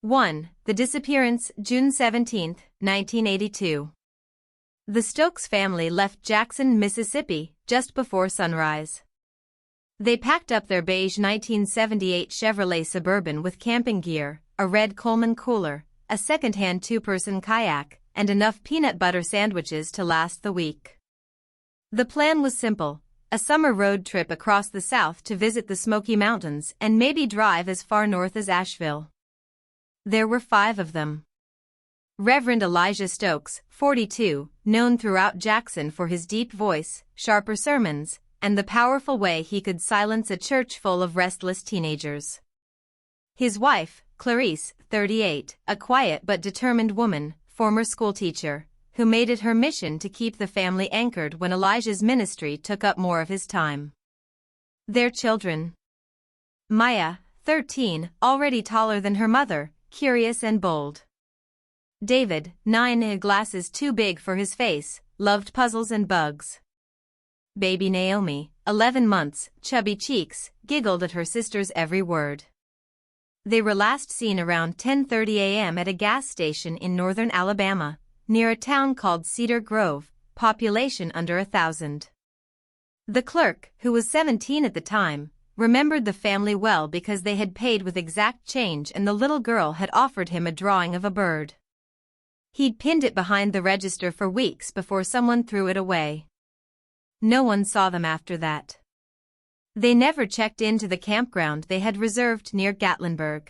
1. The disappearance, June 17, 1982. The Stokes family left Jackson, Mississippi, just before sunrise. They packed up their beige 1978 Chevrolet Suburban with camping gear, a red Coleman cooler, a second-hand two-person kayak, and enough peanut butter sandwiches to last the week. The plan was simple: a summer road trip across the South to visit the Smoky Mountains and maybe drive as far north as Asheville. There were 5 of them. Reverend Elijah Stokes, 42, known throughout Jackson for his deep voice, sharper sermons, and the powerful way he could silence a church full of restless teenagers. His wife, Clarice, 38, a quiet but determined woman, former schoolteacher, who made it her mission to keep the family anchored when Elijah's ministry took up more of his time. Their children. Maya, 13, already taller than her mother, curious and bold. David, 9, glasses too big for his face, loved puzzles and bugs. Baby Naomi, 11 months, chubby cheeks, giggled at her sister's every word. They were last seen around 10:30 a.m. at a gas station in northern Alabama, near a town called Cedar Grove, population under 1,000. The clerk, who was 17 at the time, remembered the family well because they had paid with exact change and the little girl had offered him a drawing of a bird. He'd pinned it behind the register for weeks before someone threw it away. No one saw them after that. They never checked into the campground they had reserved near Gatlinburg.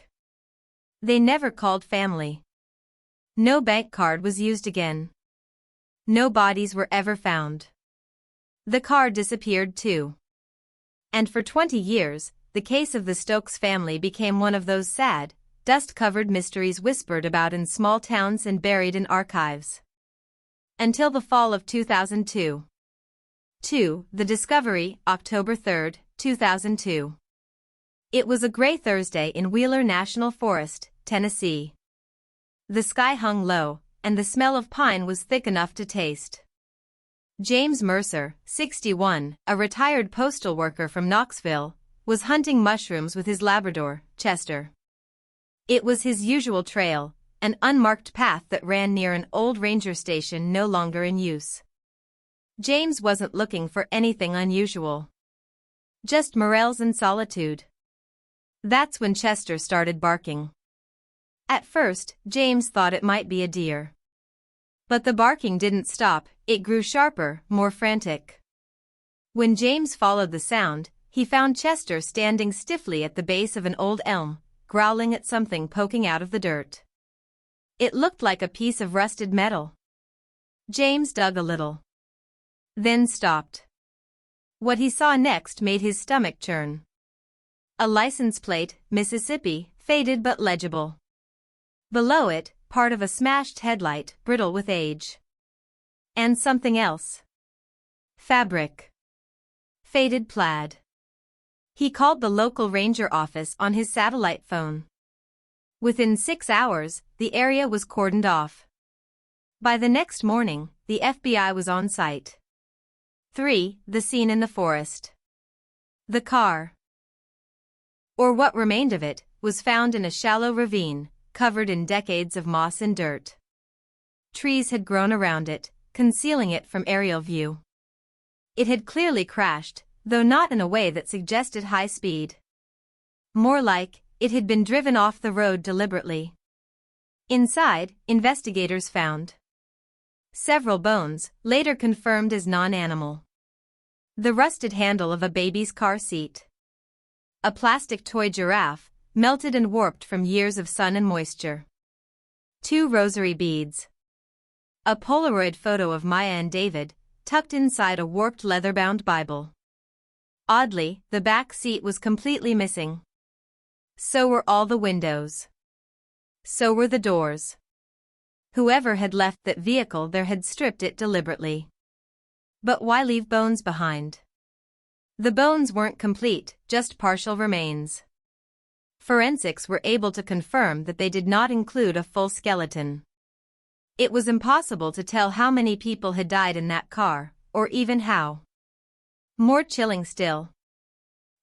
They never called family. No bank card was used again. No bodies were ever found. The car disappeared too. And for 20 years, the case of the Stokes family became one of those sad, dust-covered mysteries whispered about in small towns and buried in archives. Until the fall of 2002. 2. The discovery, October 3, 2002. It was a gray Thursday in Wheeler National Forest, Tennessee. The sky hung low, and the smell of pine was thick enough to taste. James Mercer, 61, a retired postal worker from Knoxville, was hunting mushrooms with his Labrador, Chester. It was his usual trail, an unmarked path that ran near an old ranger station no longer in use. James wasn't looking for anything unusual. Just morels and solitude. That's when Chester started barking. At first, James thought it might be a deer. But the barking didn't stop, it grew sharper, more frantic. When James followed the sound, he found Chester standing stiffly at the base of an old elm, growling at something poking out of the dirt. It looked like a piece of rusted metal. James dug a little. Then stopped. What he saw next made his stomach churn. A license plate, Mississippi, faded but legible. Below it, part of a smashed headlight, brittle with age. And something else. Fabric. Faded plaid. He called the local ranger office on his satellite phone. Within 6 hours, the area was cordoned off. By the next morning, the FBI was on site. 3. The scene in the forest. The car, or what remained of it, was found in a shallow ravine, covered in decades of moss and dirt. Trees had grown around it, concealing it from aerial view. It had clearly crashed, though not in a way that suggested high speed. More like, it had been driven off the road deliberately. Inside, investigators found several bones, later confirmed as non-animal. The rusted handle of a baby's car seat. A plastic toy giraffe, melted and warped from years of sun and moisture. 2 rosary beads. A Polaroid photo of Maya and David, tucked inside a warped leather-bound Bible. Oddly, the back seat was completely missing. So were all the windows. So were the doors. Whoever had left that vehicle there had stripped it deliberately. But why leave bones behind? The bones weren't complete, just partial remains. Forensics were able to confirm that they did not include a full skeleton. It was impossible to tell how many people had died in that car, or even how. More chilling still.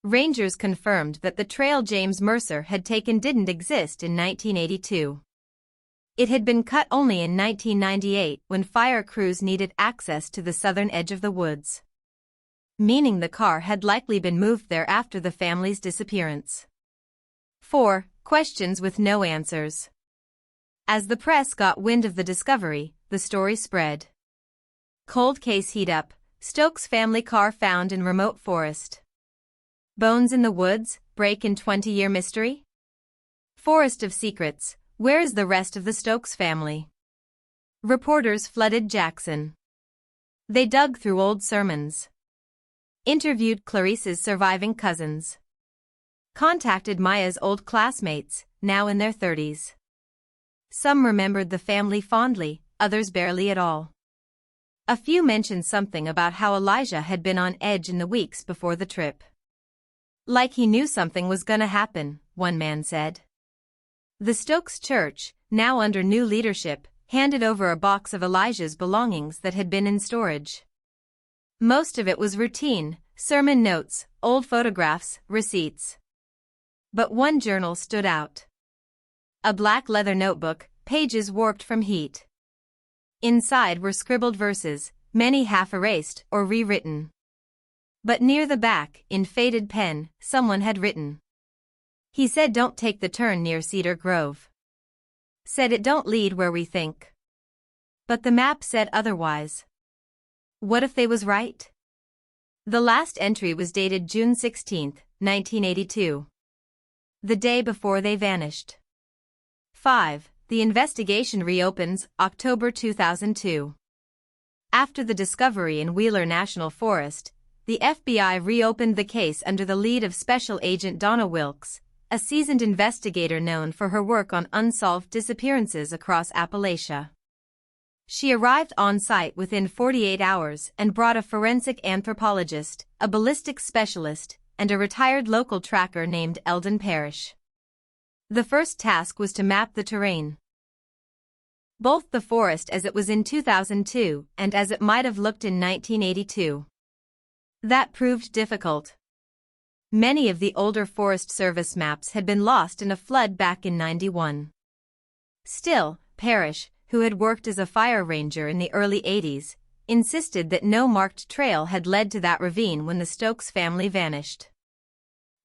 Rangers confirmed that the trail James Mercer had taken didn't exist in 1982. It had been cut only in 1998 when fire crews needed access to the southern edge of the woods, meaning the car had likely been moved there after the family's disappearance. 4. Questions with no answers. As the press got wind of the discovery, the story spread. Cold case heat up, Stokes family car found in remote forest. Bones in the woods, break in 20-year mystery? Forest of secrets. Where is the rest of the Stokes family? Reporters flooded Jackson. They dug through old sermons. Interviewed Clarice's surviving cousins. Contacted Maya's old classmates, now in their 30s. Some remembered the family fondly, others barely at all. A few mentioned something about how Elijah had been on edge in the weeks before the trip. Like he knew something was gonna happen, one man said. The Stokes Church, now under new leadership, handed over a box of Elijah's belongings that had been in storage. Most of it was routine, sermon notes, old photographs, receipts. But one journal stood out. A black leather notebook, pages warped from heat. Inside were scribbled verses, many half erased or rewritten. But near the back, in faded pen, someone had written. He said don't take the turn near Cedar Grove. Said it don't lead where we think. But the map said otherwise. What if they was right? The last entry was dated June 16, 1982. The day before they vanished. 5. The investigation reopens, October 2002. After the discovery in Wheeler National Forest, the FBI reopened the case under the lead of Special Agent Donna Wilkes, a seasoned investigator known for her work on unsolved disappearances across Appalachia. She arrived on site within 48 hours and brought a forensic anthropologist, a ballistics specialist, and a retired local tracker named Eldon Parrish. The first task was to map the terrain. Both the forest as it was in 2002 and as it might have looked in 1982. That proved difficult. Many of the older Forest Service maps had been lost in a flood back in '91. Still, Parrish, who had worked as a fire ranger in the early '80s, insisted that no marked trail had led to that ravine when the Stokes family vanished.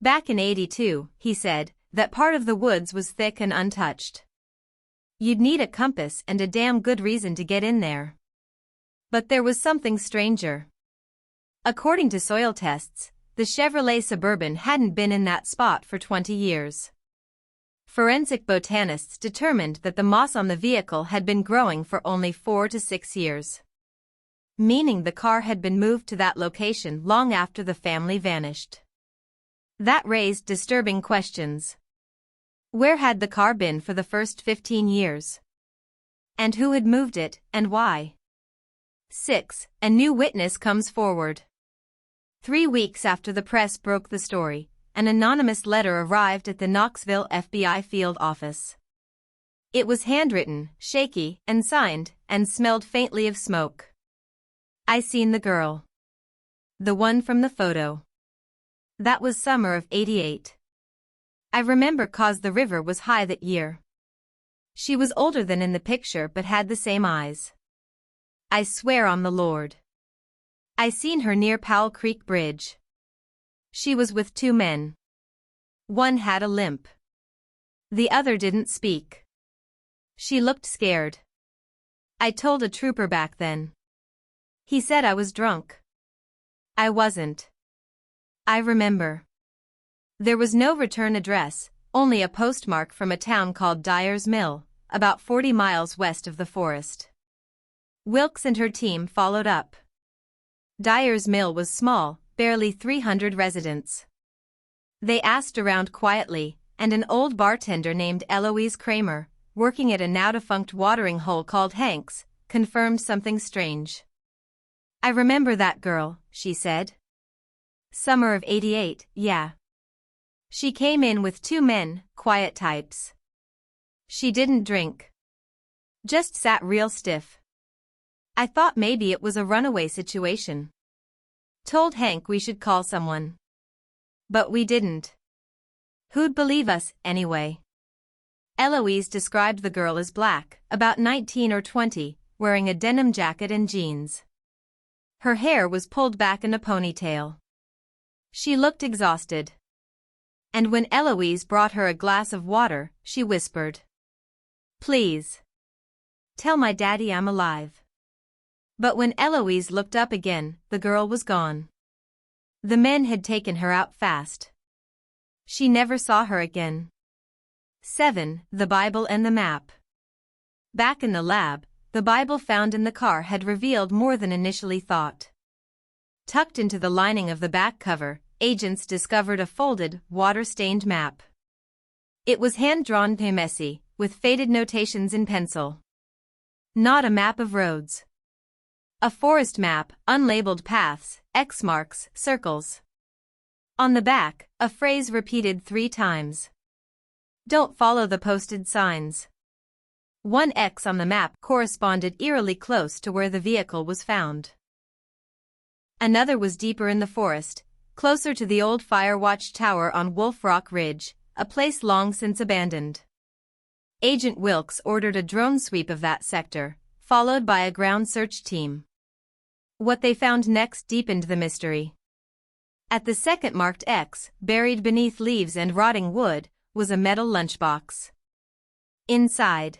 Back in '82, he said, that part of the woods was thick and untouched. You'd need a compass and a damn good reason to get in there. But there was something stranger. According to soil tests, the Chevrolet Suburban hadn't been in that spot for 20 years. Forensic botanists determined that the moss on the vehicle had been growing for only 4 to 6 years. Meaning the car had been moved to that location long after the family vanished. That raised disturbing questions. Where had the car been for the first 15 years? And who had moved it, and why? 6. A new witness comes forward. 3 weeks after the press broke the story, an anonymous letter arrived at the Knoxville FBI field office. It was handwritten, shaky, and signed, and smelled faintly of smoke. I seen the girl. The one from the photo. That was summer of '88. I remember 'cause the river was high that year. She was older than in the picture but had the same eyes. I swear on the Lord. I seen her near Powell Creek Bridge. She was with 2 men. One had a limp. The other didn't speak. She looked scared. I told a trooper back then. He said I was drunk. I wasn't. I remember. There was no return address, only a postmark from a town called Dyer's Mill, about 40 miles west of the forest. Wilkes and her team followed up. Dyer's Mill was small, barely 300 residents. They asked around quietly, and an old bartender named Eloise Kramer, working at a now-defunct watering hole called Hank's, confirmed something strange. I remember that girl, she said. Summer of '88, yeah. She came in with 2 men, quiet types. She didn't drink. Just sat real stiff. I thought maybe it was a runaway situation. Told Hank we should call someone. But we didn't. Who'd believe us, anyway? Eloise described the girl as black, about 19 or 20, wearing a denim jacket and jeans. Her hair was pulled back in a ponytail. She looked exhausted. And when Eloise brought her a glass of water, she whispered, "Please. Tell my daddy I'm alive." But when Eloise looked up again, the girl was gone. The men had taken her out fast. She never saw her again. 7. The Bible and the Map. Back in the lab, the Bible found in the car had revealed more than initially thought. Tucked into the lining of the back cover, agents discovered a folded, water-stained map. It was hand-drawn and messy, with faded notations in pencil. Not a map of roads. A forest map, unlabeled paths, X marks, circles. On the back, a phrase repeated 3 times. "Don't follow the posted signs." One X on the map corresponded eerily close to where the vehicle was found. Another was deeper in the forest, closer to the old fire watch tower on Wolf Rock Ridge, a place long since abandoned. Agent Wilkes ordered a drone sweep of that sector, followed by a ground search team. What they found next deepened the mystery. At the second marked X, buried beneath leaves and rotting wood, was a metal lunchbox. Inside,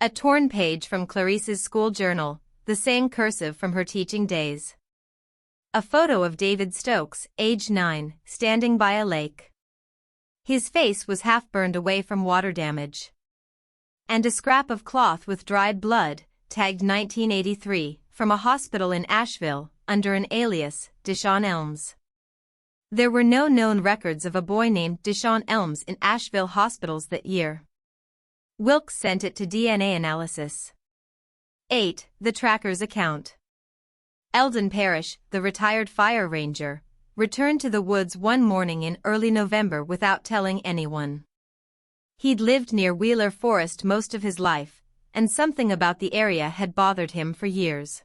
a torn page from Clarice's school journal, the same cursive from her teaching days. A photo of David Stokes, age 9, standing by a lake. His face was half burned away from water damage. And a scrap of cloth with dried blood, tagged 1983, from a hospital in Asheville, under an alias, Deshaun Elms. There were no known records of a boy named Deshaun Elms in Asheville hospitals that year. Wilkes sent it to DNA analysis. 8. The tracker's account. Eldon Parrish, the retired fire ranger, returned to the woods one morning in early November without telling anyone. He'd lived near Wheeler Forest most of his life, and something about the area had bothered him for years.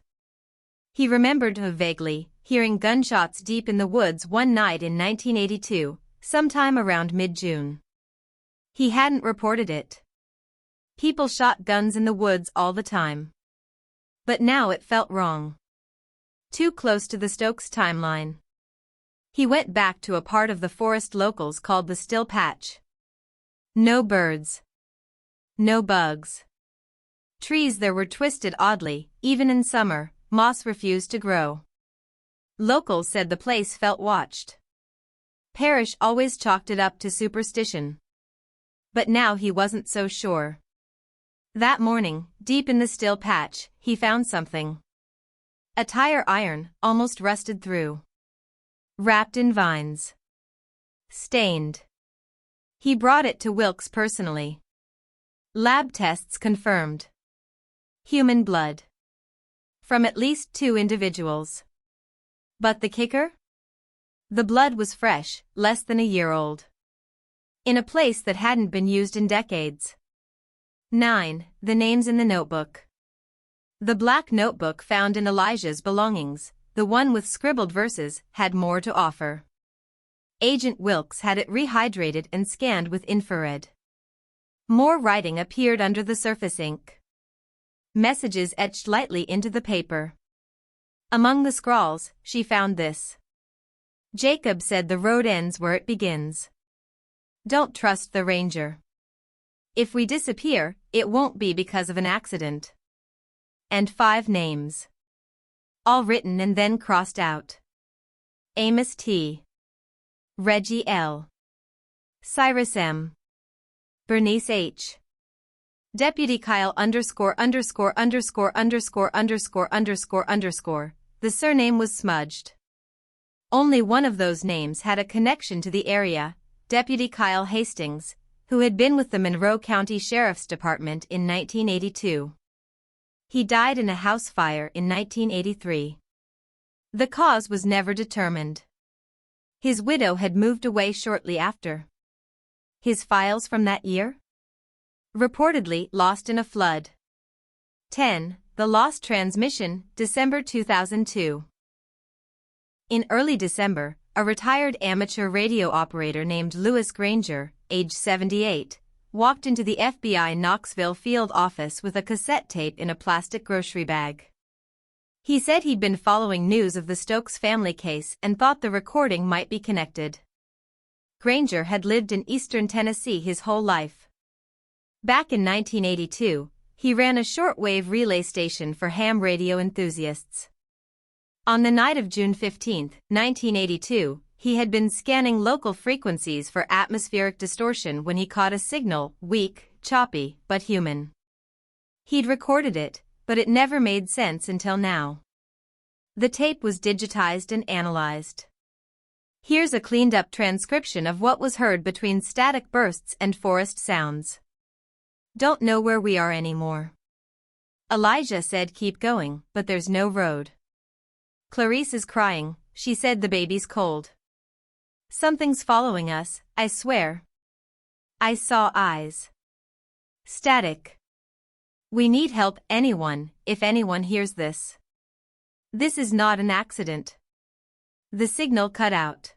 He remembered vaguely hearing gunshots deep in the woods one night in 1982, sometime around mid-June. He hadn't reported it. People shot guns in the woods all the time. But now it felt wrong. Too close to the Stokes timeline. He went back to a part of the forest locals called the Still Patch. No birds. No bugs. Trees there were twisted oddly, even in summer, moss refused to grow. Locals said the place felt watched. Parrish always chalked it up to superstition. But now he wasn't so sure. That morning, deep in the Still Patch, he found something. A tire iron, almost rusted through. Wrapped in vines. Stained. He brought it to Wilkes personally. Lab tests confirmed. Human blood. From at least 2 individuals. But the kicker? The blood was fresh, less than a year old. In a place that hadn't been used in decades. 9. The names in the notebook. The black notebook found in Elijah's belongings, the one with scribbled verses, had more to offer. Agent Wilkes had it rehydrated and scanned with infrared. More writing appeared under the surface ink. Messages etched lightly into the paper. Among the scrawls, she found this. Jacob said the road ends where it begins. Don't trust the ranger. If we disappear, it won't be because of an accident. And 5 names. All written and then crossed out. Amos T. Reggie L. Cyrus M. Bernice H. Deputy Kyle _____________. The surname was smudged. Only one of those names had a connection to the area, Deputy Kyle Hastings, who had been with the Monroe County Sheriff's Department in 1982. He died in a house fire in 1983. The cause was never determined. His widow had moved away shortly after. His files from that year? Reportedly lost in a flood. 10. The Lost Transmission, December 2002. In early December, a retired amateur radio operator named Louis Granger, age 78, walked into the FBI Knoxville field office with a cassette tape in a plastic grocery bag. He said he'd been following news of the Stokes family case and thought the recording might be connected. Granger had lived in eastern Tennessee his whole life. Back in 1982, he ran a shortwave relay station for ham radio enthusiasts. On the night of June 15, 1982, he had been scanning local frequencies for atmospheric distortion when he caught a signal, weak, choppy, but human. He'd recorded it, but it never made sense until now. The tape was digitized and analyzed. Here's a cleaned-up transcription of what was heard between static bursts and forest sounds. Don't know where we are anymore. Elijah said keep going, but there's no road. Clarice is crying, she said the baby's cold. Something's following us, I swear. I saw eyes. Static. We need help, anyone, if anyone hears this. This is not an accident. The signal cut out.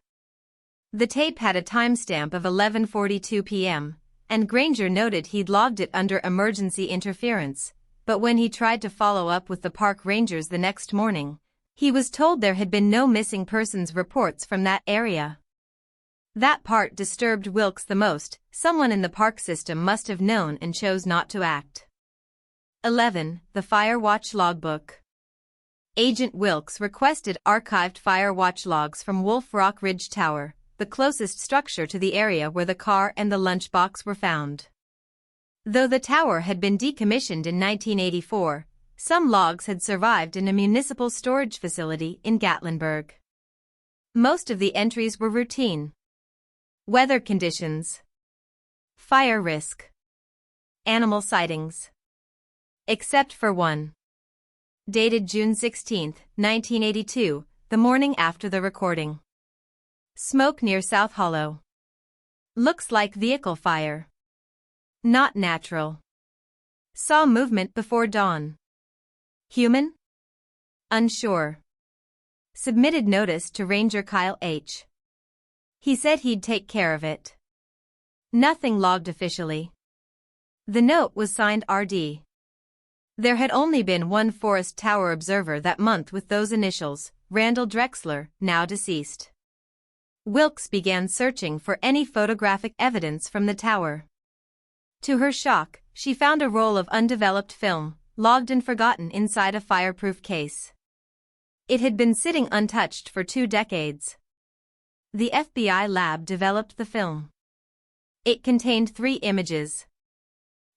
The tape had a timestamp of 11:42 p.m., and Granger noted he'd logged it under emergency interference, but when he tried to follow up with the park rangers the next morning, he was told there had been no missing persons reports from that area. That part disturbed Wilkes the most. Someone in the park system must have known and chose not to act. 11. The Fire Watch Logbook. Agent Wilkes requested archived fire watch logs from Wolf Rock Ridge Tower, the closest structure to the area where the car and the lunchbox were found. Though the tower had been decommissioned in 1984, some logs had survived in a municipal storage facility in Gatlinburg. Most of the entries were routine. Weather conditions. Fire risk. Animal sightings. Except for one. Dated June 16, 1982, the morning after the recording. Smoke near South Hollow. Looks like vehicle fire. Not natural. Saw movement before dawn. Human? Unsure. Submitted notice to Ranger Kyle H. He said he'd take care of it. Nothing logged officially. The note was signed RD. There had only been one Forest Tower observer that month with those initials, Randall Drexler, now deceased. Wilkes began searching for any photographic evidence from the tower. To her shock, she found a roll of undeveloped film, logged and forgotten inside a fireproof case. It had been sitting untouched for 2 decades. The FBI lab developed the film. It contained 3 images.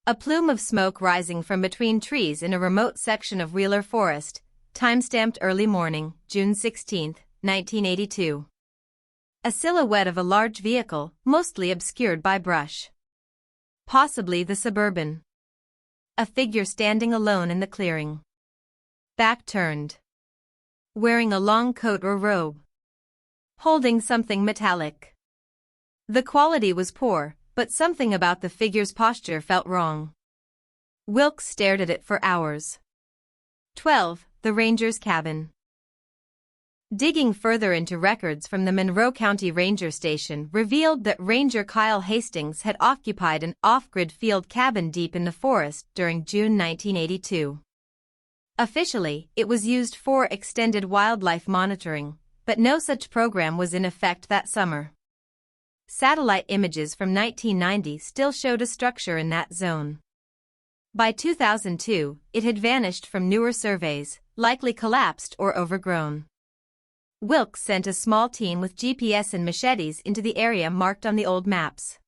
A plume of smoke rising from between trees in a remote section of Wheeler Forest, timestamped early morning, June 16, 1982. A silhouette of a large vehicle, mostly obscured by brush. Possibly the Suburban. A figure standing alone in the clearing. Back turned. Wearing a long coat or robe. Holding something metallic. The quality was poor, but something about the figure's posture felt wrong. Wilkes stared at it for hours. 12. The Ranger's Cabin. Digging further into records from the Monroe County Ranger Station revealed that Ranger Kyle Hastings had occupied an off-grid field cabin deep in the forest during June 1982. Officially, it was used for extended wildlife monitoring, but no such program was in effect that summer. Satellite images from 1990 still showed a structure in that zone. By 2002, it had vanished from newer surveys, likely collapsed or overgrown. Wilkes sent a small team with GPS and machetes into the area marked on the old maps.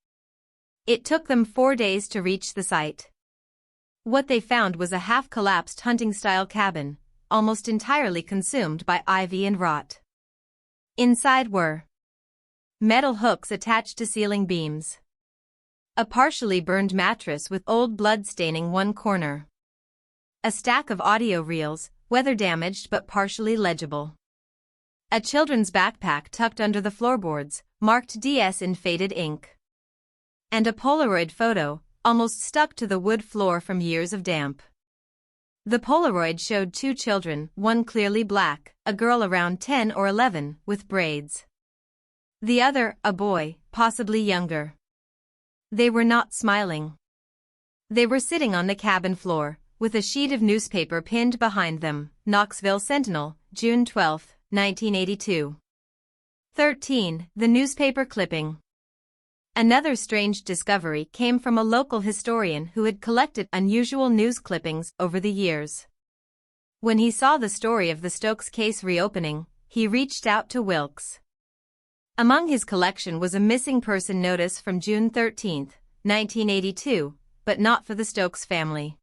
It took them 4 days to reach the site. What they found was a half-collapsed hunting-style cabin, almost entirely consumed by ivy and rot. Inside were metal hooks attached to ceiling beams. A partially burned mattress with old blood staining one corner. A stack of audio reels, weather-damaged but partially legible. A children's backpack tucked under the floorboards, marked DS in faded ink. And a Polaroid photo, almost stuck to the wood floor from years of damp. The Polaroid showed 2 children, one clearly black, a girl around 10 or 11, with braids. The other, a boy, possibly younger. They were not smiling. They were sitting on the cabin floor, with a sheet of newspaper pinned behind them. Knoxville Sentinel, June 12, 1982. 13. The newspaper clipping. Another strange discovery came from a local historian who had collected unusual news clippings over the years. When he saw the story of the Stokes case reopening, he reached out to Wilkes. Among his collection was a missing person notice from June 13, 1982, but not for the Stokes family.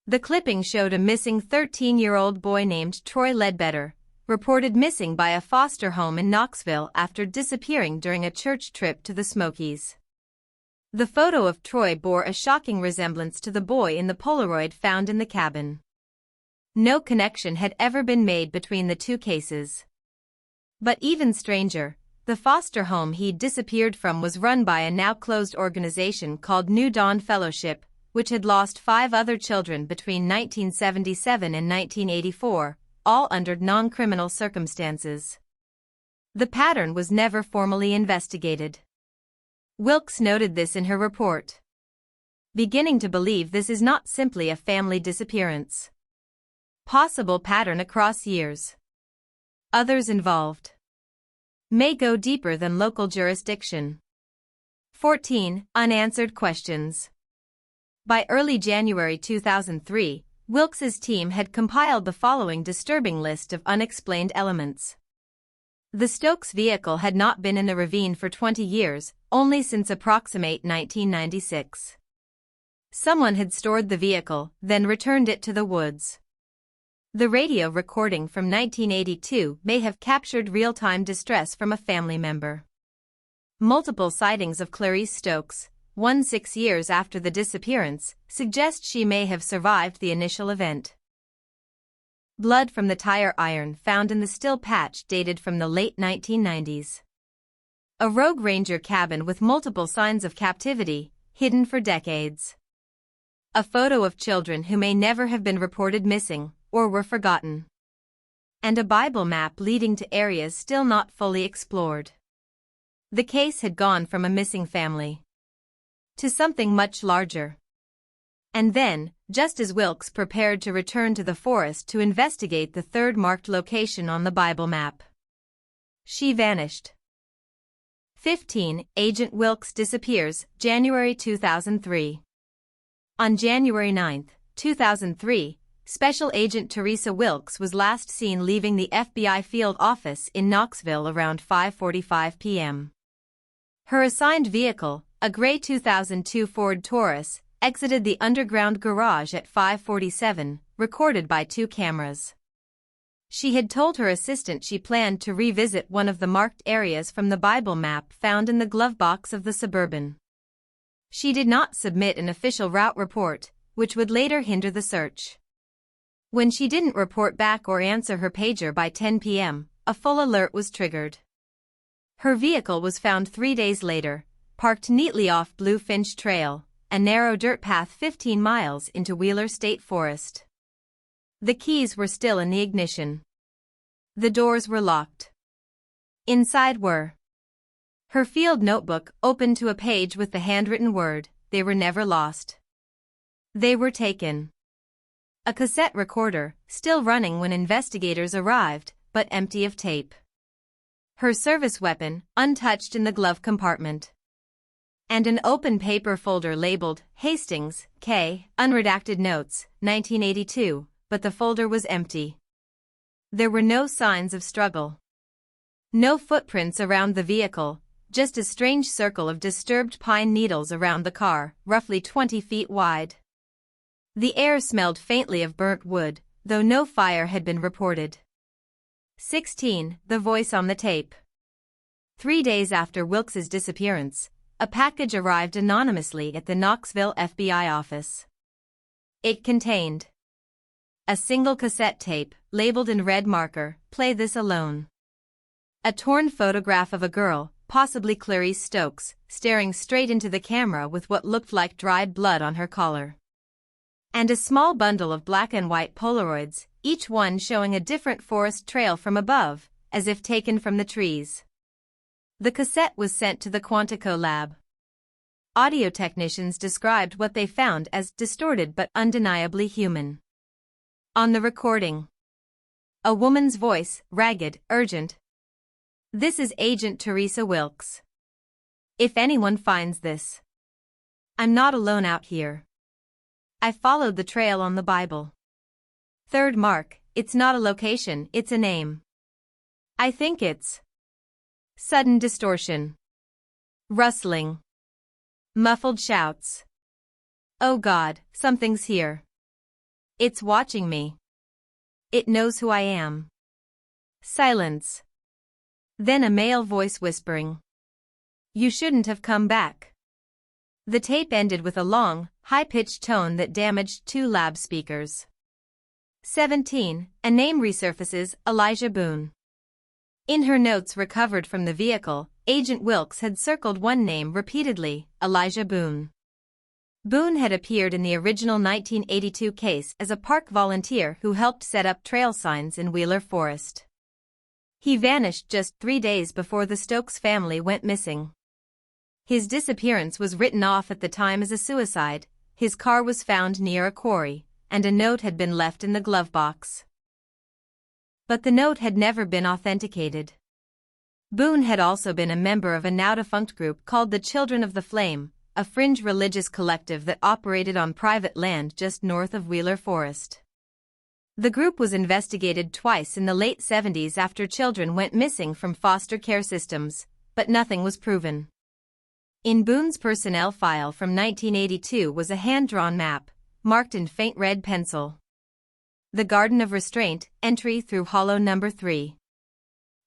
The clipping showed a missing 13-year-old boy named Troy Ledbetter, reported missing by a foster home in Knoxville after disappearing during a church trip to the Smokies. The photo of Troy bore a shocking resemblance to the boy in the Polaroid found in the cabin. No connection had ever been made between the two cases. But even stranger, the foster home he'd disappeared from was run by a now-closed organization called New Dawn Fellowship, which had lost 5 other children between 1977 and 1984, all under non-criminal circumstances. The pattern was never formally investigated. Wilkes noted this in her report. Beginning to believe this is not simply a family disappearance. Possible pattern across years. Others involved may go deeper than local jurisdiction. 14. Unanswered questions. By early January 2003, Wilkes's team had compiled the following disturbing list of unexplained elements. The Stokes vehicle had not been in the ravine for 20 years, only since approximate 1996. Someone had stored the vehicle, then returned it to the woods. The radio recording from 1982 may have captured real-time distress from a family member. Multiple sightings of Clarice Stokes, 6 years after the disappearance, suggest she may have survived the initial event. Blood from the tire iron found in the still patch dated from the late 1990s. A Rogue Ranger cabin with multiple signs of captivity, hidden for decades. A photo of children who may never have been reported missing, or were forgotten. And a Bible map leading to areas still not fully explored. The case had gone from a missing family to something much larger. And then, just as Wilkes prepared to return to the forest to investigate the third marked location on the Bible map, she vanished. 15. Agent Wilkes disappears, January 2003. On January 9, 2003, Special Agent Teresa Wilkes was last seen leaving the FBI field office in Knoxville around 5:45 p.m. Her assigned vehicle, a gray 2002 Ford Taurus, exited the underground garage at 5:47, recorded by 2 cameras. She had told her assistant she planned to revisit one of the marked areas from the Bible map found in the glove box of the Suburban. She did not submit an official route report, which would later hinder the search. When she didn't report back or answer her pager by 10 p.m., a full alert was triggered. Her vehicle was found 3 days later, parked neatly off Blue Finch Trail, a narrow dirt path 15 miles into Wheeler State Forest. The keys were still in the ignition. The doors were locked. Inside were her field notebook open to a page with the handwritten word, "They were never lost." They were taken. A cassette recorder, still running when investigators arrived, but empty of tape. Her service weapon, untouched in the glove compartment. And an open paper folder labeled, Hastings, K., unredacted notes, 1982, but the folder was empty. There were no signs of struggle. No footprints around the vehicle, just a strange circle of disturbed pine needles around the car, roughly 20 feet wide. The air smelled faintly of burnt wood, though no fire had been reported. 16. The voice on the tape. 3 days after Wilkes's disappearance, a package arrived anonymously at the Knoxville FBI office. It contained a single cassette tape, labeled in red marker, "Play this alone." A torn photograph of a girl, possibly Clarice Stokes, staring straight into the camera with what looked like dried blood on her collar. And a small bundle of black and white Polaroids, each one showing a different forest trail from above, as if taken from the trees. The cassette was sent to the Quantico lab. Audio technicians described what they found as distorted but undeniably human. On the recording, a woman's voice, ragged, urgent. "This is Agent Teresa Wilkes. If anyone finds this, I'm not alone out here. I followed the trail on the Bible. Third mark, it's not a location, it's a name. I think it's..." Sudden distortion. Rustling. Muffled shouts. "Oh God, something's here. It's watching me. It knows who I am." Silence. Then a male voice whispering, "You shouldn't have come back." The tape ended with a long, high-pitched tone that damaged two lab speakers. 17. A name resurfaces, Elijah Boone. In her notes recovered from the vehicle, Agent Wilkes had circled one name repeatedly, Elijah Boone. Boone had appeared in the original 1982 case as a park volunteer who helped set up trail signs in Wheeler Forest. He vanished just 3 days before the Stokes family went missing. His disappearance was written off at the time as a suicide. His car was found near a quarry, and a note had been left in the glove box. But the note had never been authenticated. Boone had also been a member of a now-defunct group called the Children of the Flame, a fringe religious collective that operated on private land just north of Wheeler Forest. The group was investigated twice in the late 70s after children went missing from foster care systems, but nothing was proven. In Boone's personnel file from 1982 was a hand-drawn map, marked in faint red pencil. "The Garden of Restraint, entry through hollow number 3.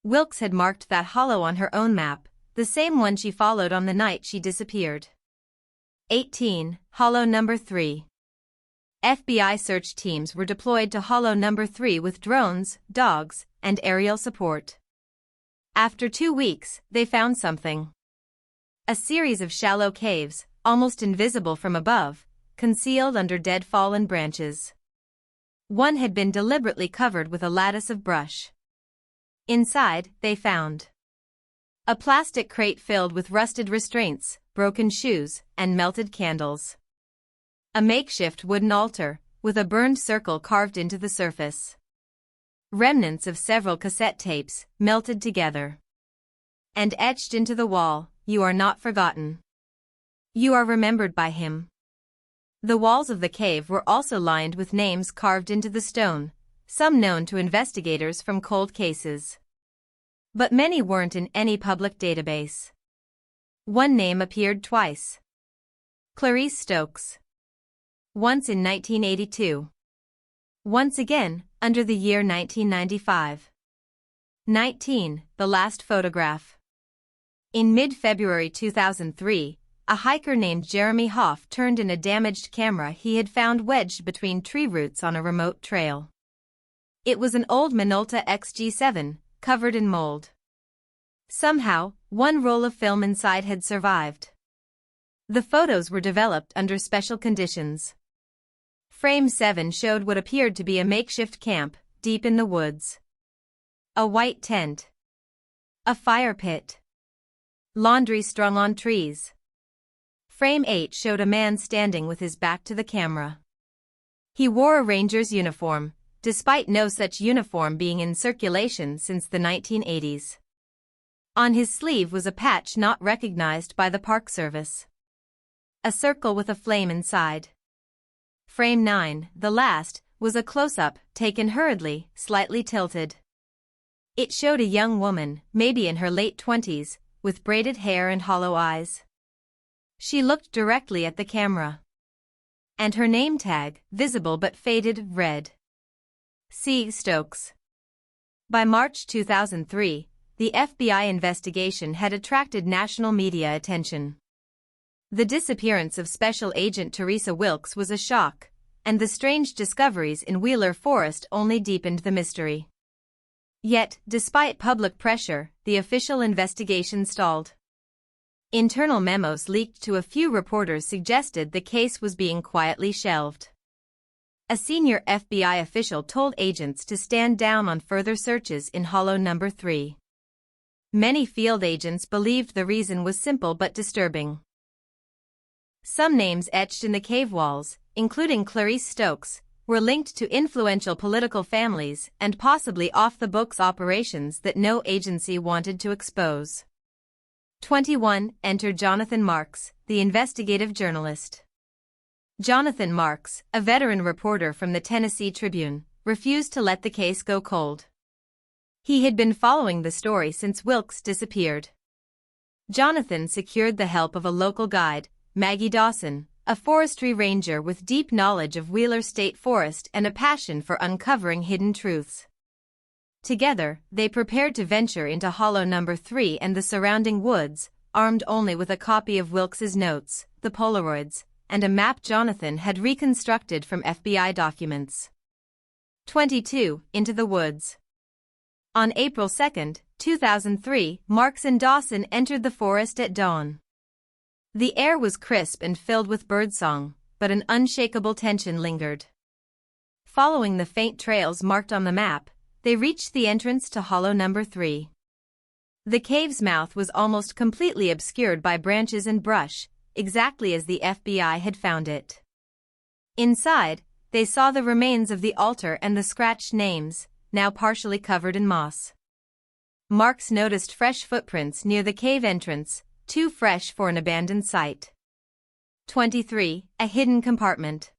Wilkes had marked that hollow on her own map, the same one she followed on the night she disappeared. 18. Hollow number 3. FBI search teams were deployed to hollow number 3 with drones, dogs, and aerial support. After 2 weeks, they found something. A series of shallow caves, almost invisible from above, concealed under dead fallen branches. One had been deliberately covered with a lattice of brush. Inside, they found a plastic crate filled with rusted restraints, broken shoes, and melted candles. A makeshift wooden altar, with a burned circle carved into the surface. Remnants of several cassette tapes, melted together. And etched into the wall, "You are not forgotten. You are remembered by him." The walls of the cave were also lined with names carved into the stone, some known to investigators from cold cases. But many weren't in any public database. One name appeared twice. Clarice Stokes. Once in 1982. Once again, under the year 1995. 19. The last photograph. In mid-February 2003, a hiker named Jeremy Hoff turned in a damaged camera he had found wedged between tree roots on a remote trail. It was an old Minolta XG7, covered in mold. Somehow, one roll of film inside had survived. The photos were developed under special conditions. Frame 7 showed what appeared to be a makeshift camp, deep in the woods. A white tent. A fire pit. Laundry strung on trees. Frame 8 showed a man standing with his back to the camera. He wore a ranger's uniform, despite no such uniform being in circulation since the 1980s. On his sleeve was a patch not recognized by the Park Service. A circle with a flame inside. Frame 9, the last, was a close-up, taken hurriedly, slightly tilted. It showed a young woman, maybe in her late 20s, with braided hair and hollow eyes. She looked directly at the camera. And her name tag, visible but faded, read, C. Stokes. By March 2003, the FBI investigation had attracted national media attention. The disappearance of Special Agent Teresa Wilkes was a shock, and the strange discoveries in Wheeler Forest only deepened the mystery. Yet, despite public pressure, the official investigation stalled. Internal memos leaked to a few reporters suggested the case was being quietly shelved. A senior FBI official told agents to stand down on further searches in hollow number 3. Many field agents believed the reason was simple but disturbing. Some names etched in the cave walls, including Clarice Stokes, were linked to influential political families and possibly off-the-books operations that no agency wanted to expose. 21. Enter Jonathan Marks, the investigative journalist. Jonathan Marks, a veteran reporter from the Tennessee Tribune, refused to let the case go cold. He had been following the story since Wilkes disappeared. Jonathan secured the help of a local guide, Maggie Dawson, a forestry ranger with deep knowledge of Wheeler State Forest and a passion for uncovering hidden truths. Together, they prepared to venture into Hollow No. 3 and the surrounding woods, armed only with a copy of Wilkes's notes, the Polaroids, and a map Jonathan had reconstructed from FBI documents. 22. Into the woods. On April 2, 2003, Marks and Dawson entered the forest at dawn. The air was crisp and filled with birdsong, but an unshakable tension lingered. Following the faint trails marked on the map, they reached the entrance to Hollow No. 3. The cave's mouth was almost completely obscured by branches and brush, exactly as the FBI had found it. Inside, they saw the remains of the altar and the scratched names, now partially covered in moss. Marks noticed fresh footprints near the cave entrance, too fresh for an abandoned site. 23. A hidden compartment.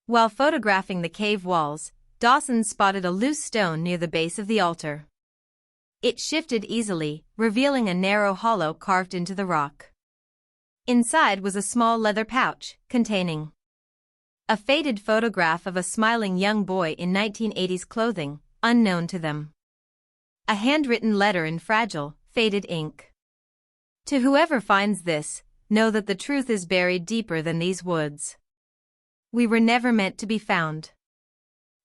While photographing the cave walls, Dawson spotted a loose stone near the base of the altar. It shifted easily, revealing a narrow hollow carved into the rock. Inside was a small leather pouch, containing a faded photograph of a smiling young boy in 1980s clothing, unknown to them. A handwritten letter in fragile, faded ink. To whoever finds this, know that the truth is buried deeper than these woods. We were never meant to be found.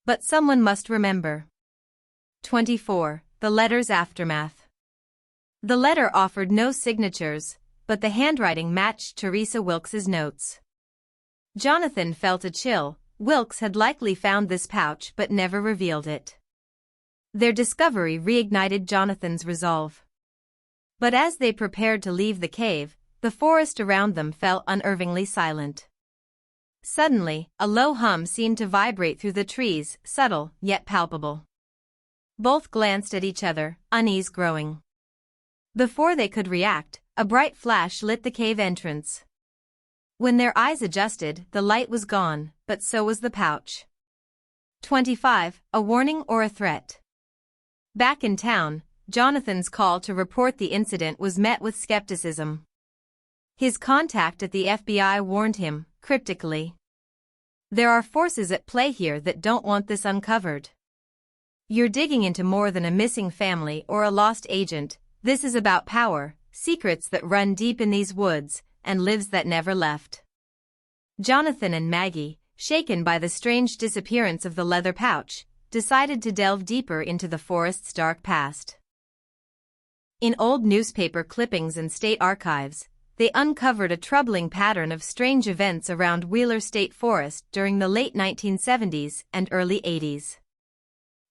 But someone must remember. 24. The letter's aftermath. The letter offered no signatures, but the handwriting matched Teresa Wilkes's notes. Jonathan felt a chill. Wilkes had likely found this pouch but never revealed it. Their discovery reignited Jonathan's resolve. But as they prepared to leave the cave, the forest around them fell unnervingly silent. Suddenly, a low hum seemed to vibrate through the trees, subtle yet palpable. Both glanced at each other, unease growing. Before they could react, a bright flash lit the cave entrance. When their eyes adjusted, the light was gone, but so was the pouch. 25. A warning or a threat. Back in town, Jonathan's call to report the incident was met with skepticism. His contact at the FBI warned him, cryptically. There are forces at play here that don't want this uncovered. You're digging into more than a missing family or a lost agent. This is about power, secrets that run deep in these woods, and lives that never left. Jonathan and Maggie, shaken by the strange disappearance of the leather pouch, decided to delve deeper into the forest's dark past. In old newspaper clippings and state archives, they uncovered a troubling pattern of strange events around Wheeler State Forest during the late 1970s and early 80s.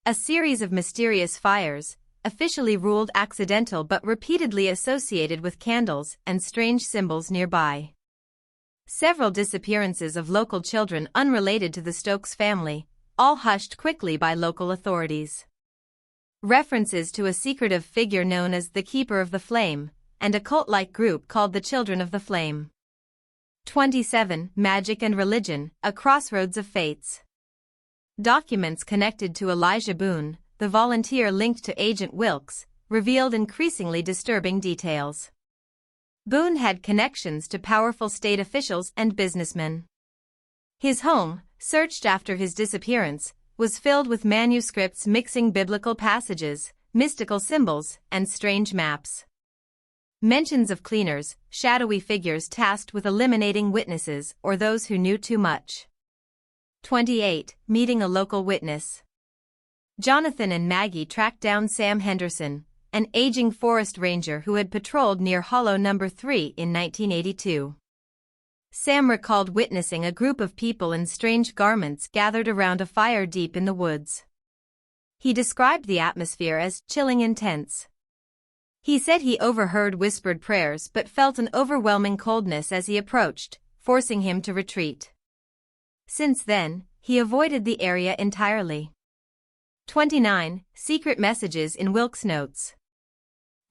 A series of mysterious fires, officially ruled accidental but repeatedly associated with candles and strange symbols nearby. Several disappearances of local children unrelated to the Stokes family, all hushed quickly by local authorities. References to a secretive figure known as the Keeper of the Flame, and a cult-like group called the Children of the Flame. 27. Magic and Religion, a Crossroads of Fates. Documents connected to Elijah Boone, the volunteer linked to Agent Wilkes, revealed increasingly disturbing details. Boone had connections to powerful state officials and businessmen. His home, searched after his disappearance, was filled with manuscripts mixing biblical passages, mystical symbols, and strange maps. Mentions of cleaners, shadowy figures tasked with eliminating witnesses or those who knew too much. 28. Meeting a local witness. Jonathan and Maggie tracked down Sam Henderson, an aging forest ranger who had patrolled near Hollow No. 3 in 1982. Sam recalled witnessing a group of people in strange garments gathered around a fire deep in the woods. He described the atmosphere as chilling intense. He said he overheard whispered prayers but felt an overwhelming coldness as he approached, forcing him to retreat. Since then, he avoided the area entirely. 29. Secret messages in Wilkes' notes.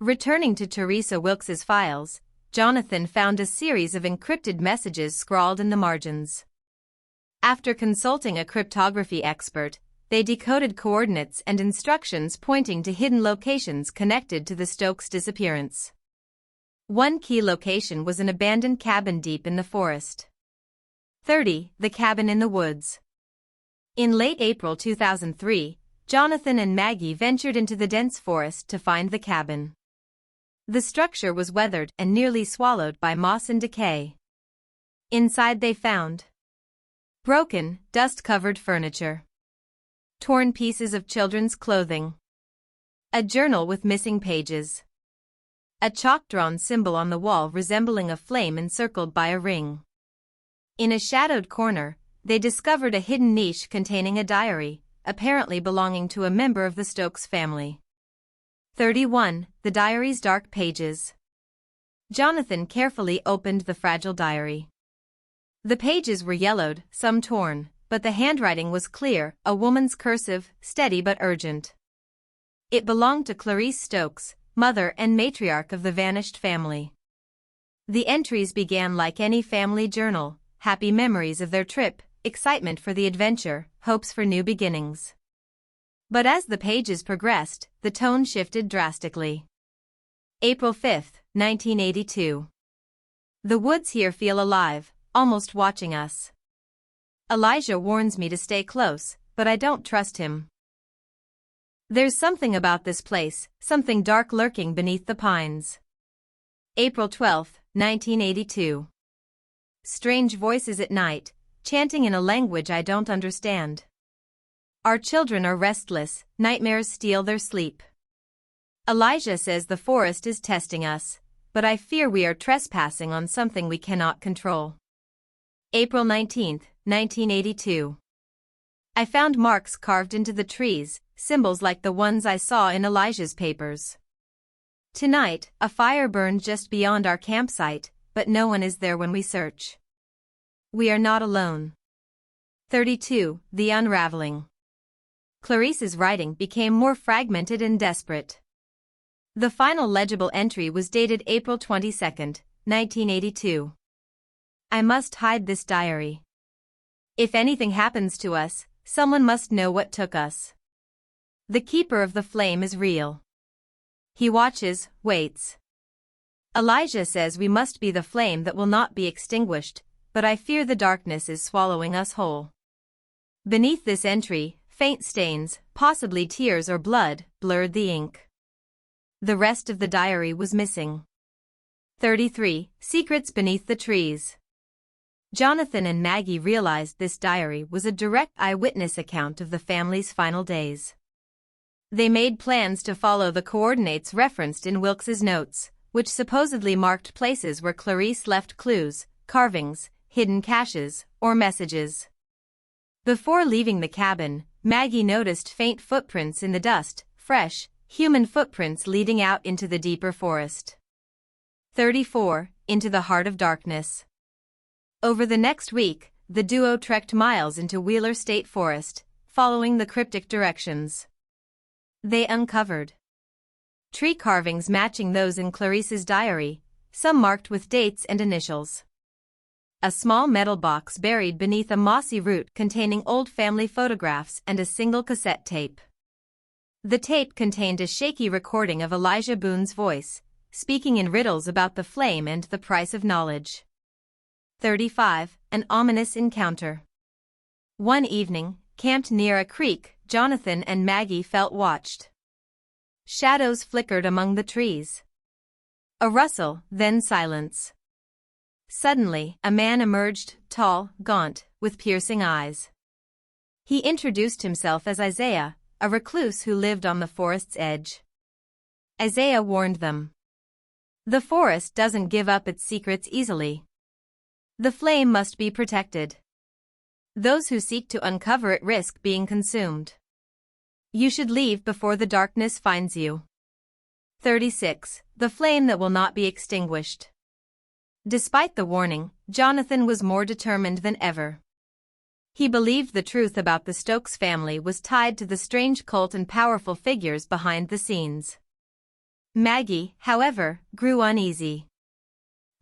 Returning to Teresa Wilkes's files, Jonathan found a series of encrypted messages scrawled in the margins. After consulting a cryptography expert, they decoded coordinates and instructions pointing to hidden locations connected to the Stokes disappearance. One key location was an abandoned cabin deep in the forest. 30. The cabin in the woods. In late April 2003, Jonathan and Maggie ventured into the dense forest to find the cabin. The structure was weathered and nearly swallowed by moss and decay. Inside they found broken, dust-covered furniture, torn pieces of children's clothing, a journal with missing pages, a chalk-drawn symbol on the wall resembling a flame encircled by a ring. In a shadowed corner, they discovered a hidden niche containing a diary, apparently belonging to a member of the Stokes family. 31. The diary's dark pages. Jonathan carefully opened the fragile diary. The pages were yellowed, some torn, but the handwriting was clear, a woman's cursive, steady but urgent. It belonged to Clarice Stokes, mother and matriarch of the vanished family. The entries began like any family journal, happy memories of their trip, excitement for the adventure, hopes for new beginnings. But as the pages progressed, the tone shifted drastically. April 5, 1982. The woods here feel alive, almost watching us. Elijah warns me to stay close, but I don't trust him. There's something about this place, something dark lurking beneath the pines. April 12, 1982. Strange voices at night, chanting in a language I don't understand. Our children are restless, nightmares steal their sleep. Elijah says the forest is testing us, but I fear we are trespassing on something we cannot control. April 19, 1982. I found marks carved into the trees, symbols like the ones I saw in Elijah's papers. Tonight, a fire burned just beyond our campsite, but no one is there when we search. We are not alone. 32. The unraveling. Clarice's writing became more fragmented and desperate. The final legible entry was dated April 22, 1982. I must hide this diary. If anything happens to us, someone must know what took us. The keeper of the flame is real. He watches, waits. Elijah says we must be the flame that will not be extinguished, but I fear the darkness is swallowing us whole. Beneath this entry, faint stains, possibly tears or blood, blurred the ink. The rest of the diary was missing. 33. Secrets beneath the trees. Jonathan and Maggie realized this diary was a direct eyewitness account of the family's final days. They made plans to follow the coordinates referenced in Wilkes's notes, which supposedly marked places where Clarice left clues, carvings, hidden caches, or messages. Before leaving the cabin, Maggie noticed faint footprints in the dust, fresh, human footprints leading out into the deeper forest. 34. Into the heart of darkness. Over the next week, the duo trekked miles into Wheeler State Forest, following the cryptic directions. They uncovered tree carvings matching those in Clarice's diary, some marked with dates and initials. A small metal box buried beneath a mossy root containing old family photographs and a single cassette tape. The tape contained a shaky recording of Elijah Boone's voice, speaking in riddles about the flame and the price of knowledge. 35. An ominous encounter. One evening, camped near a creek, Jonathan and Maggie felt watched. Shadows flickered among the trees. A rustle, then silence. Suddenly, a man emerged, tall, gaunt, with piercing eyes. He introduced himself as Isaiah, a recluse who lived on the forest's edge. Isaiah warned them. The forest doesn't give up its secrets easily. The flame must be protected. Those who seek to uncover it risk being consumed. You should leave before the darkness finds you. 36. The flame that will not be extinguished. Despite the warning, Jonathan was more determined than ever. He believed the truth about the Stokes family was tied to the strange cult and powerful figures behind the scenes. Maggie, however, grew uneasy.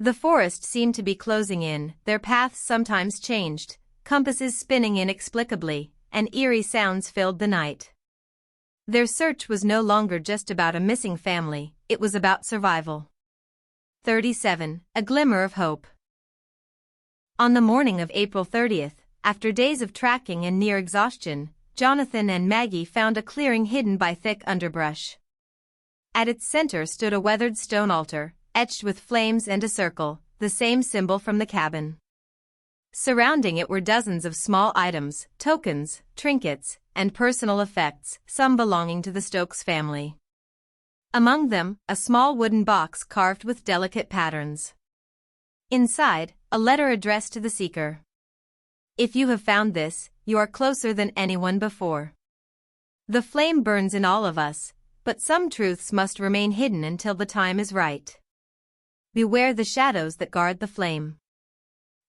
The forest seemed to be closing in, their paths sometimes changed, compasses spinning inexplicably, and eerie sounds filled the night. Their search was no longer just about a missing family, it was about survival. 37. A glimmer of hope. On the morning of April 30th, after days of tracking and near exhaustion, Jonathan and Maggie found a clearing hidden by thick underbrush. At its center stood a weathered stone altar, etched with flames and a circle, the same symbol from the cabin. Surrounding it were dozens of small items, tokens, trinkets, and personal effects, some belonging to the Stokes family. Among them, a small wooden box carved with delicate patterns. Inside, a letter addressed to the seeker. If you have found this, you are closer than anyone before. The flame burns in all of us, but some truths must remain hidden until the time is right. Beware the shadows that guard the flame.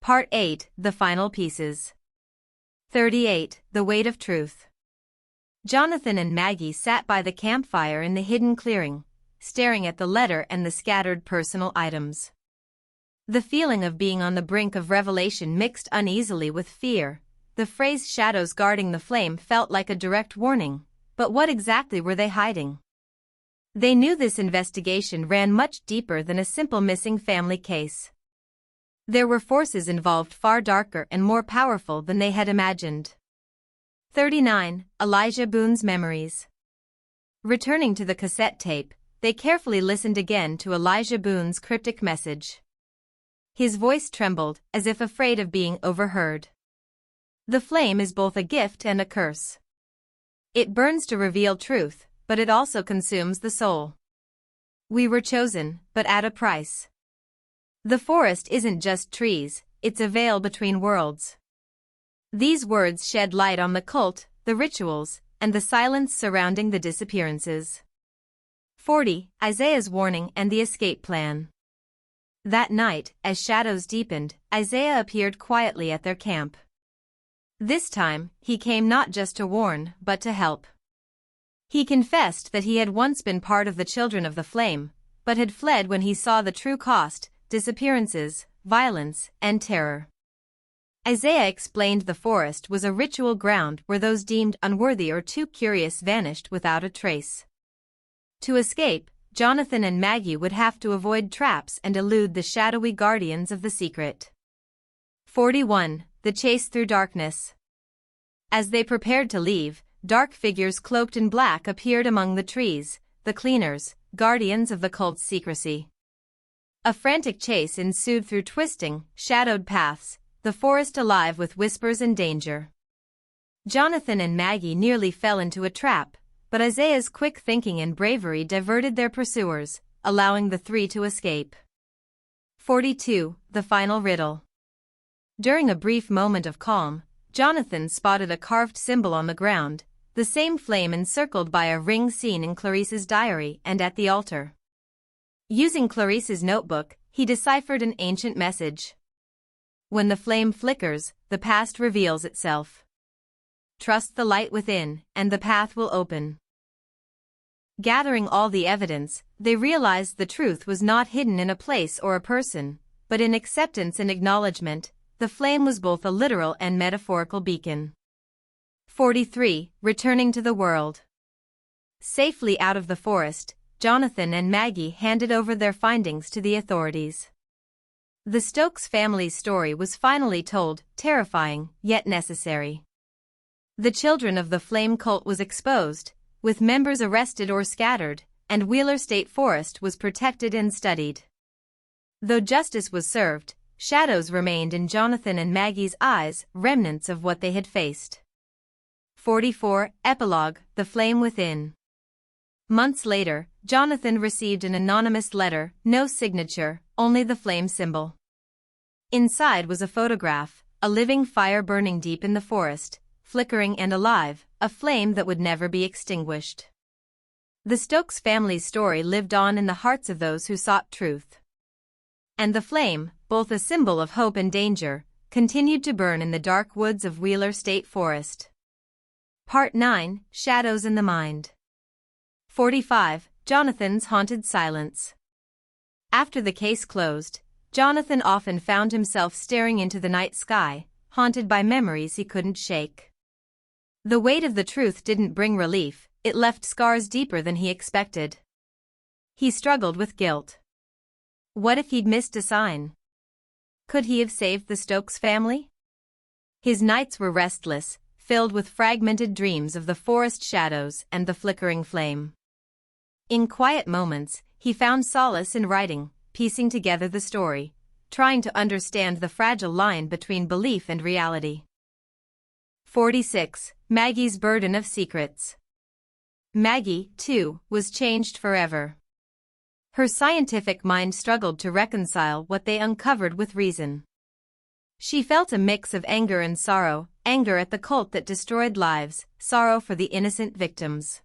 Part 8. The final pieces. 38. The weight of truth. Jonathan and Maggie sat by the campfire in the hidden clearing, staring at the letter and the scattered personal items. The feeling of being on the brink of revelation mixed uneasily with fear. The phrase "shadows guarding the flame" felt like a direct warning, but what exactly were they hiding? They knew this investigation ran much deeper than a simple missing family case. There were forces involved far darker and more powerful than they had imagined. 39. Elijah Boone's memories. Returning to the cassette tape, they carefully listened again to Elijah Boone's cryptic message. His voice trembled, as if afraid of being overheard. The flame is both a gift and a curse. It burns to reveal truth, but it also consumes the soul. We were chosen, but at a price. The forest isn't just trees, it's a veil between worlds. These words shed light on the cult, the rituals, and the silence surrounding the disappearances. 40. Isaiah's warning and the escape plan. That night, as shadows deepened, Isaiah appeared quietly at their camp. This time, he came not just to warn, but to help. He confessed that he had once been part of the Children of the Flame, but had fled when he saw the true cost: disappearances, violence, and terror. Isaiah explained the forest was a ritual ground where those deemed unworthy or too curious vanished without a trace. To escape, Jonathan and Maggie would have to avoid traps and elude the shadowy guardians of the secret. 41. The chase through darkness. As they prepared to leave, dark figures cloaked in black appeared among the trees, the cleaners, guardians of the cult's secrecy. A frantic chase ensued through twisting, shadowed paths, the forest alive with whispers and danger. Jonathan and Maggie nearly fell into a trap, but Isaiah's quick thinking and bravery diverted their pursuers, allowing the three to escape. 42. The final riddle. During a brief moment of calm, Jonathan spotted a carved symbol on the ground, the same flame encircled by a ring seen in Clarice's diary and at the altar. Using Clarice's notebook, he deciphered an ancient message. When the flame flickers, the past reveals itself. Trust the light within, and the path will open. Gathering all the evidence, they realized the truth was not hidden in a place or a person, but in acceptance and acknowledgement. The flame was both a literal and metaphorical beacon. 43. Returning to the world. Safely out of the forest, Jonathan and Maggie handed over their findings to the authorities. The Stokes family's story was finally told, terrifying, yet necessary. The Children of the Flame cult was exposed, with members arrested or scattered, and Wheeler State Forest was protected and studied. Though justice was served, shadows remained in Jonathan and Maggie's eyes, remnants of what they had faced. 44. Epilogue, The Flame Within. Months later, Jonathan received an anonymous letter, no signature, only the flame symbol. Inside was a photograph, a living fire burning deep in the forest, flickering and alive, a flame that would never be extinguished. The Stokes family's story lived on in the hearts of those who sought truth. And the flame, both a symbol of hope and danger, continued to burn in the dark woods of Wheeler State Forest. Part 9, Shadows in the Mind. 45. Jonathan's Haunted Silence. After the case closed, Jonathan often found himself staring into the night sky, haunted by memories he couldn't shake. The weight of the truth didn't bring relief, it left scars deeper than he expected. He struggled with guilt. What if he'd missed a sign? Could he have saved the Stokes family? His nights were restless, filled with fragmented dreams of the forest shadows and the flickering flame. In quiet moments, he found solace in writing, piecing together the story, trying to understand the fragile line between belief and reality. 46. Maggie's Burden of Secrets. Maggie, too, was changed forever. Her scientific mind struggled to reconcile what they uncovered with reason. She felt a mix of anger and sorrow, anger at the cult that destroyed lives, sorrow for the innocent victims.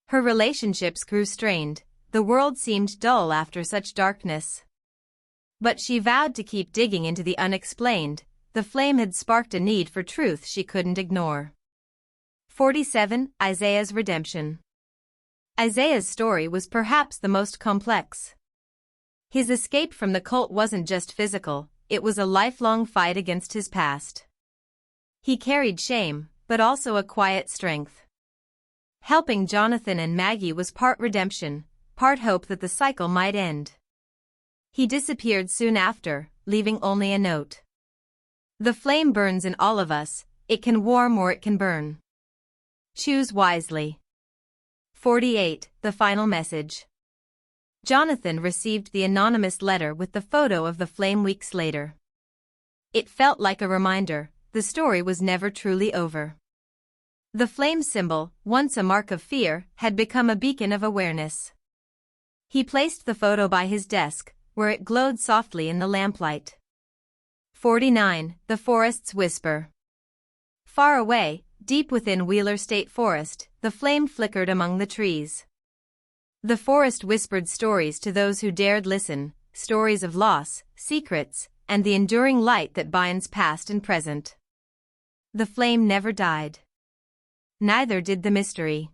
Her relationships grew strained, the world seemed dull after such darkness. But she vowed to keep digging into the unexplained, the flame had sparked a need for truth she couldn't ignore. 47. Isaiah's Redemption. Isaiah's story was perhaps the most complex. His escape from the cult wasn't just physical, it was a lifelong fight against his past. He carried shame, but also a quiet strength. Helping Jonathan and Maggie was part redemption, part hope that the cycle might end. He disappeared soon after, leaving only a note. The flame burns in all of us, it can warm or it can burn. Choose wisely. 48. The Final Message. Jonathan received the anonymous letter with the photo of the flame weeks later. It felt like a reminder, the story was never truly over. The flame symbol, once a mark of fear, had become a beacon of awareness. He placed the photo by his desk, where it glowed softly in the lamplight. 49. The Forest's Whisper. Far away, deep within Wheeler State Forest, the flame flickered among the trees. The forest whispered stories to those who dared listen, stories of loss, secrets, and the enduring light that binds past and present. The flame never died. Neither did the mystery.